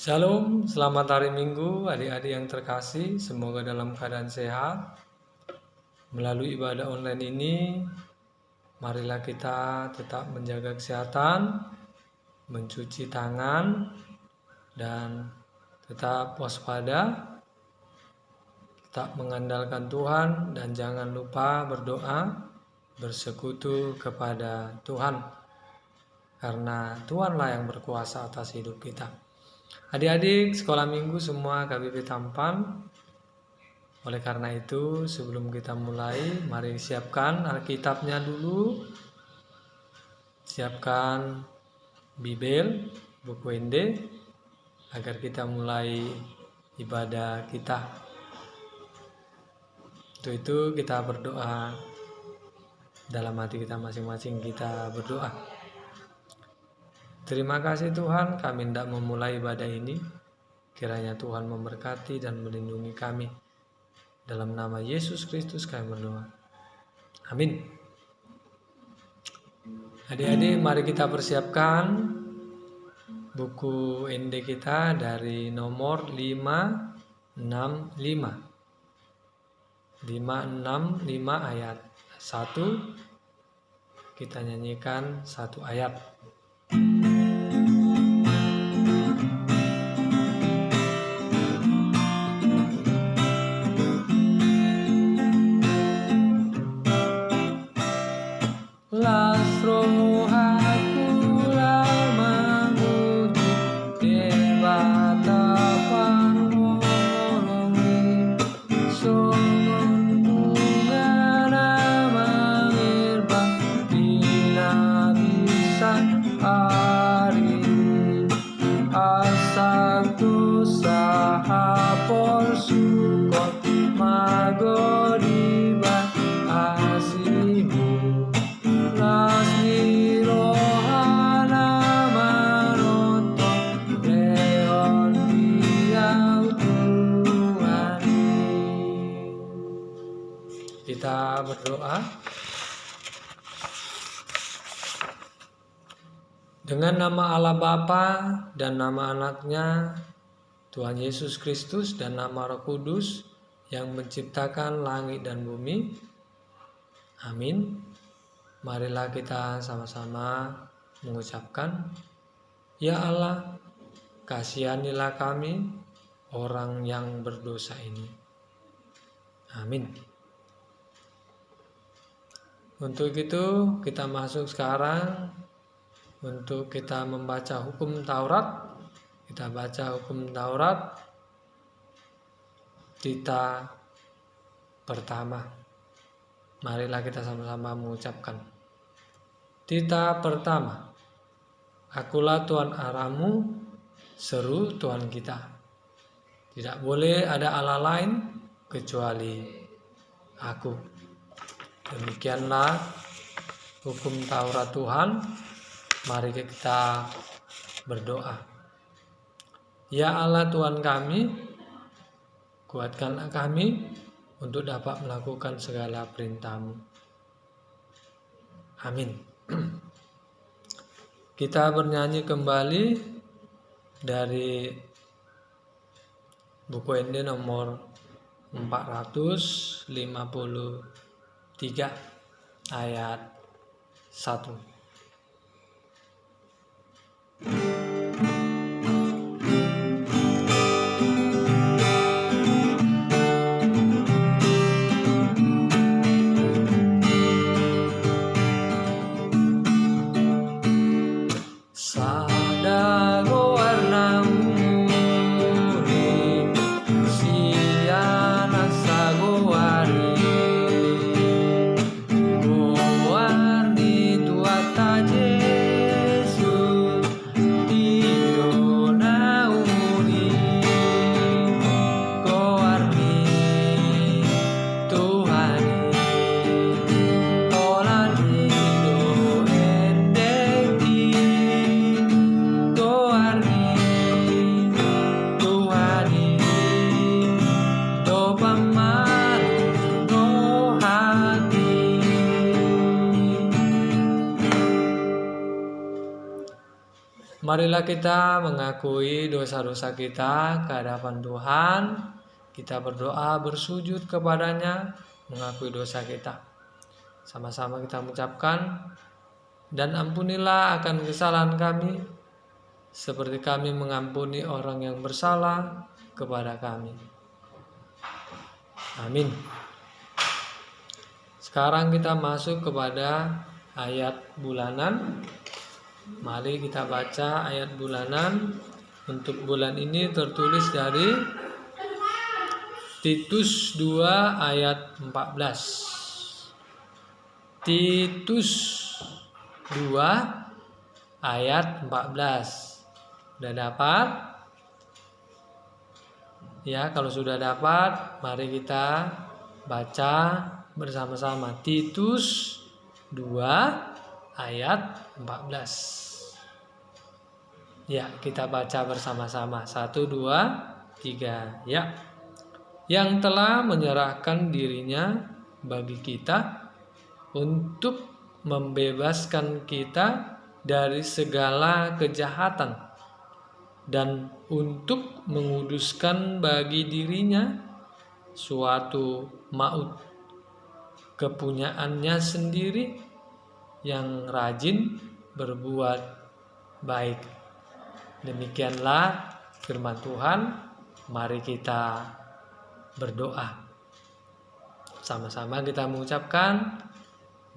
Shalom, selamat hari Minggu adik-adik yang terkasih, semoga dalam keadaan sehat. Melalui ibadah online ini, marilah kita tetap menjaga kesehatan, mencuci tangan, dan tetap waspada, tetap mengandalkan Tuhan, dan jangan lupa berdoa, bersekutu kepada Tuhan, karena Tuhanlah yang berkuasa atas hidup kita. Adik-adik sekolah minggu semua KBP Tampan. Oleh karena itu, sebelum kita mulai, mari siapkan Alkitabnya dulu. Siapkan Bible, buku ND, agar kita mulai ibadah kita. Untuk itu kita berdoa. Dalam hati kita masing-masing kita berdoa. Terima kasih Tuhan, kami hendak memulai ibadah ini. Kiranya Tuhan memberkati dan melindungi kami. Dalam nama Yesus Kristus kami berdoa. Amin. Adik-adik, mari kita persiapkan buku ND kita dari nomor 565. 565 ayat 1. Kita nyanyikan satu ayat. Kita berdoa. Dengan nama Allah Bapa dan nama Anaknya, Tuhan Yesus Kristus, dan nama Roh Kudus yang menciptakan langit dan bumi. Amin. Marilah kita sama-sama mengucapkan, Ya Allah, kasihanilah kami, orang yang berdosa ini. Amin. Untuk itu kita masuk sekarang untuk kita membaca hukum Taurat. Kita baca hukum Taurat Tita pertama. Marilah kita sama-sama mengucapkan. Tita pertama. Akulah Tuhan Allahmu, seru Tuhan kita. Tidak boleh ada Allah lain kecuali aku. Demikianlah hukum Taurat Tuhan. Mari kita berdoa. Ya Allah Tuhan kami, kuatkanlah kami untuk dapat melakukan segala perintah-Mu. Amin. Kita bernyanyi kembali dari buku ND nomor 453 ayat 1. Marilah kita mengakui dosa-dosa kita ke hadapan Tuhan. Kita berdoa, bersujud kepadanya, mengakui dosa kita. Sama-sama kita mengucapkan, dan ampunilah akan kesalahan kami, seperti kami mengampuni orang yang bersalah kepada kami. Amin. Sekarang kita masuk kepada ayat bulanan. Mari kita baca ayat bulanan. Untuk bulan ini tertulis dari Titus 2 ayat 14. Titus 2 ayat 14. Sudah dapat? Ya, kalau sudah dapat, mari kita baca bersama-sama. Titus 2 ayat 14. Ya, kita baca bersama-sama. 1, 2, 3. Ya. Yang telah menyerahkan dirinya bagi kita untuk membebaskan kita dari segala kejahatan dan untuk menguduskan bagi dirinya suatu maut kepunyaannya sendiri yang rajin berbuat baik. Demikianlah firman Tuhan. Mari kita berdoa. Sama-sama kita mengucapkan,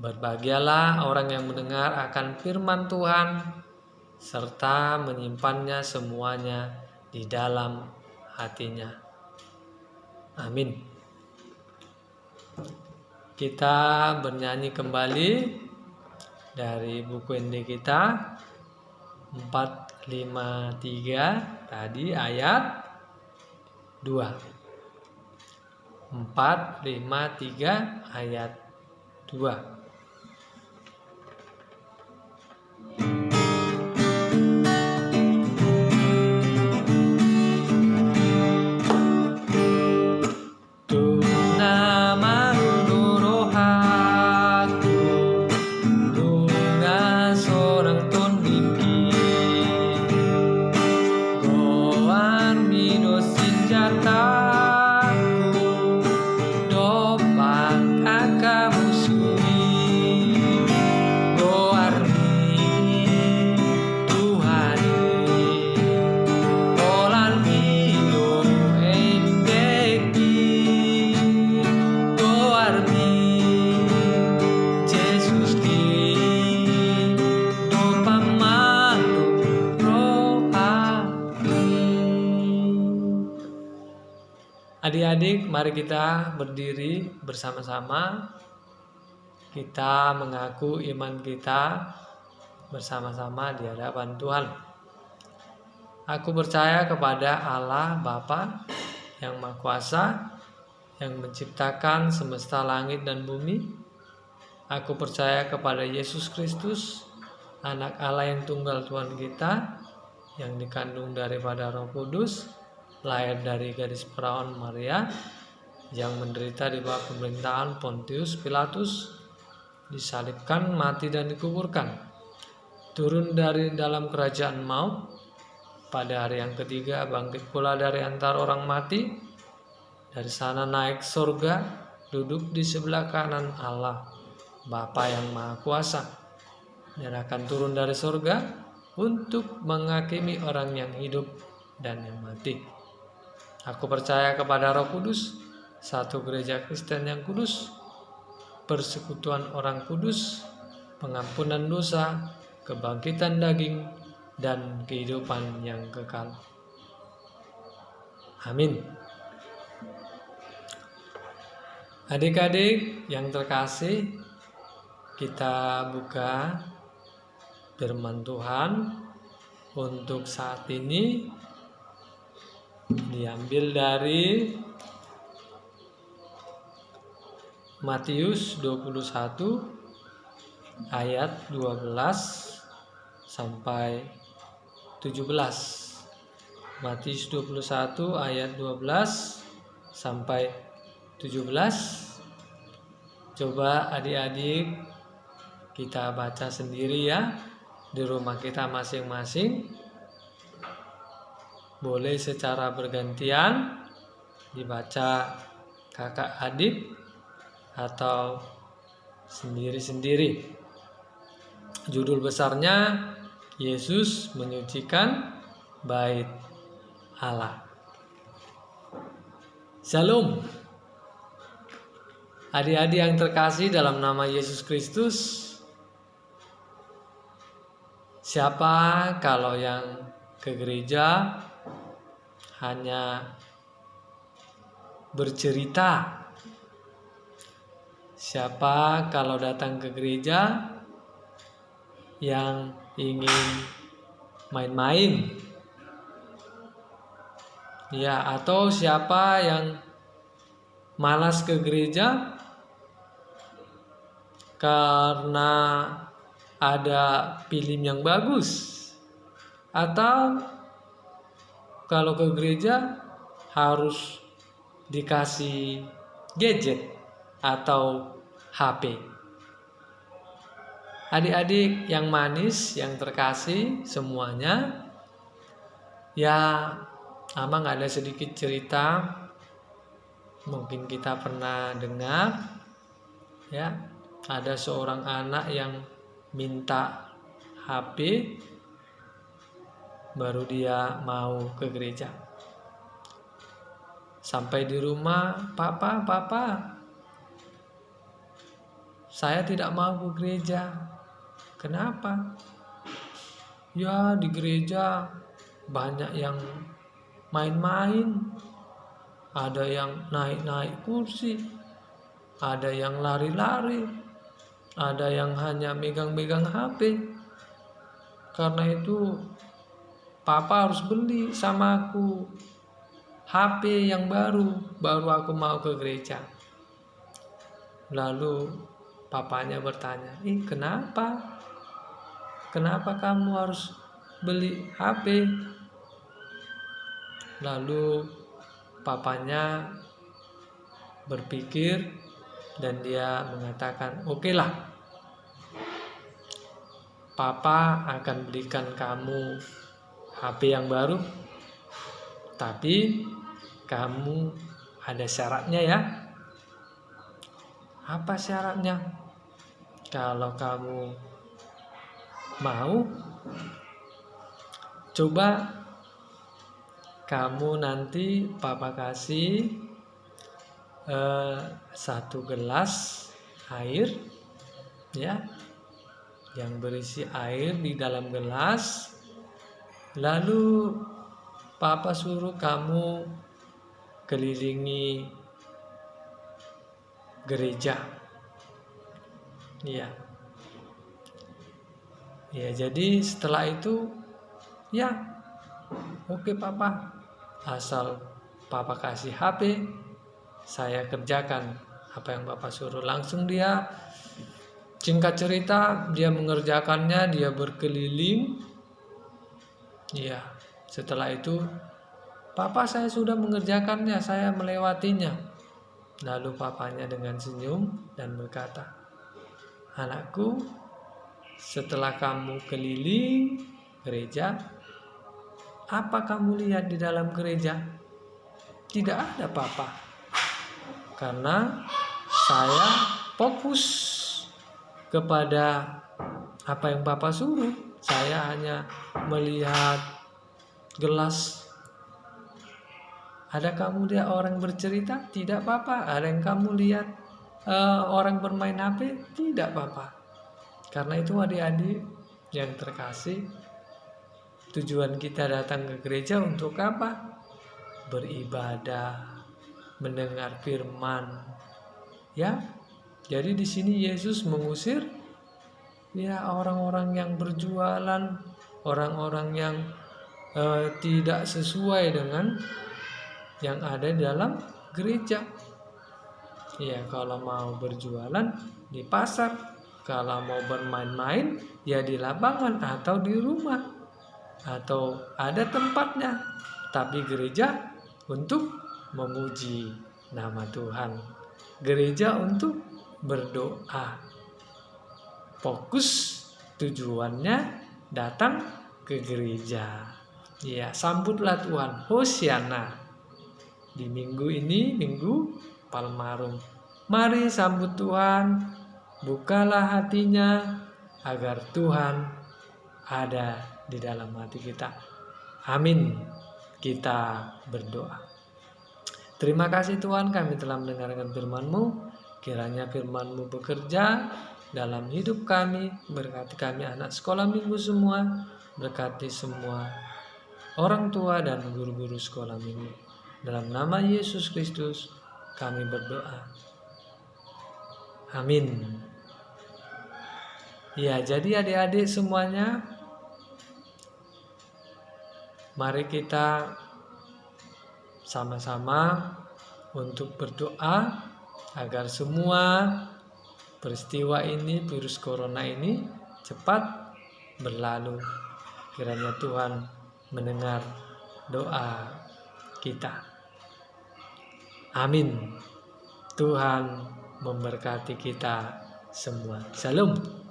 berbahagialah orang yang mendengar akan firman Tuhan serta menyimpannya semuanya di dalam hatinya. Amin. Kita bernyanyi kembali dari buku ND kita 453 tadi ayat 2. 453 ayat 2. Adik-adik, mari kita berdiri bersama-sama. Kita mengaku iman kita bersama-sama di hadapan Tuhan. Aku percaya kepada Allah Bapa yang Maha Kuasa, yang menciptakan semesta langit dan bumi. Aku percaya kepada Yesus Kristus, Anak Allah yang tunggal Tuhan kita, yang dikandung daripada Roh Kudus, lahir dari gadis perawan Maria, yang menderita di bawah pemerintahan Pontius Pilatus, disalibkan, mati dan dikuburkan, turun dari dalam kerajaan maut, pada hari yang ketiga bangkit pula dari antara orang mati, dari sana naik surga, duduk di sebelah kanan Allah Bapa yang Maha Kuasa, dan akan turun dari surga untuk menghakimi orang yang hidup dan yang mati. Aku percaya kepada Roh Kudus, satu gereja Kristen yang kudus, persekutuan orang kudus, pengampunan dosa, kebangkitan daging, dan kehidupan yang kekal. Amin. Adik-adik yang terkasih, kita buka firman Tuhan untuk saat ini. Diambil dari Matius 21 ayat 12 sampai 17. Matius 21 ayat 12 sampai 17. Coba adik-adik kita baca sendiri ya di rumah kita masing-masing. boleh secara bergantian dibaca kakak adik atau sendiri-sendiri. Judul besarnya Yesus menyucikan bait Allah. Shalom. Adik-adik yang terkasih dalam nama Yesus Kristus, siapa kalau yang ke gereja hanya bercerita? Siapa kalau datang ke gereja yang ingin main-main? Ya, atau siapa yang malas ke gereja karena ada film yang bagus? Atau kalau ke gereja harus dikasih gadget atau HP? Adik-adik yang manis, yang terkasih semuanya, ya Amang ada sedikit cerita. Mungkin kita pernah dengar, ya, ada seorang anak yang minta HP baru dia mau ke gereja. Sampai di rumah, Papa, saya tidak mau ke gereja. Kenapa? Ya, di gereja banyak yang main-main. Ada yang naik-naik kursi, ada yang lari-lari, ada yang hanya megang-megang HP. Karena itu Papa harus beli sama aku HP yang baru aku mau ke gereja. Lalu papanya bertanya, kenapa? Kenapa kamu harus beli HP? Lalu papanya berpikir dan dia mengatakan, oke lah, Papa akan belikan kamu HP yang baru, tapi kamu ada syaratnya ya. Apa syaratnya? Kalau kamu mau, coba kamu nanti Papa kasih 1 gelas air, ya, yang berisi air di dalam gelas. Lalu Papa suruh kamu kelilingi gereja. Ya, jadi setelah itu, ya, oke Papa, asal Papa kasih HP, saya kerjakan apa yang Papa suruh. Langsung dia, singkat cerita, dia mengerjakannya, dia berkeliling. Ya, setelah itu, Papa, saya sudah mengerjakannya, saya melewatinya. Lalu papanya dengan senyum dan berkata, anakku, setelah kamu keliling gereja, apa kamu lihat di dalam gereja? Tidak ada Papa. Karena saya fokus kepada apa yang Papa suruh. Saya hanya melihat gelas. Ada kamu lihat orang bercerita? Tidak Papa. Ada yang kamu lihat orang bermain HP? Tidak Papa. Karena itu adik-adik yang terkasih, tujuan kita datang ke gereja untuk apa? Beribadah, mendengar firman. Ya. Jadi di sini Yesus mengusir ya orang-orang yang berjualan, orang-orang yang tidak sesuai dengan yang ada di dalam gereja. Ya, kalau mau berjualan di pasar, kalau mau bermain-main ya di lapangan atau di rumah, atau ada tempatnya. Tapi gereja untuk memuji nama Tuhan, gereja untuk berdoa. Fokus tujuannya datang ke gereja. Ya, sambutlah Tuhan, Hosiana. Di minggu ini, Minggu Palmarum. Mari sambut Tuhan, bukalah hatinya agar Tuhan ada di dalam hati kita. Amin. Kita berdoa. Terima kasih Tuhan, kami telah mendengarkan firman-Mu. Kiranya firman-Mu bekerja dalam hidup kami. Berkati kami anak sekolah minggu semua. Berkati semua orang tua dan guru-guru sekolah minggu. Dalam nama Yesus Kristus kami berdoa. Amin. Ya, jadi adik-adik semuanya, mari kita sama-sama untuk berdoa agar semua peristiwa ini, virus corona ini cepat berlalu. Kiranya Tuhan mendengar doa kita. Amin. Tuhan memberkati kita semua. Shalom.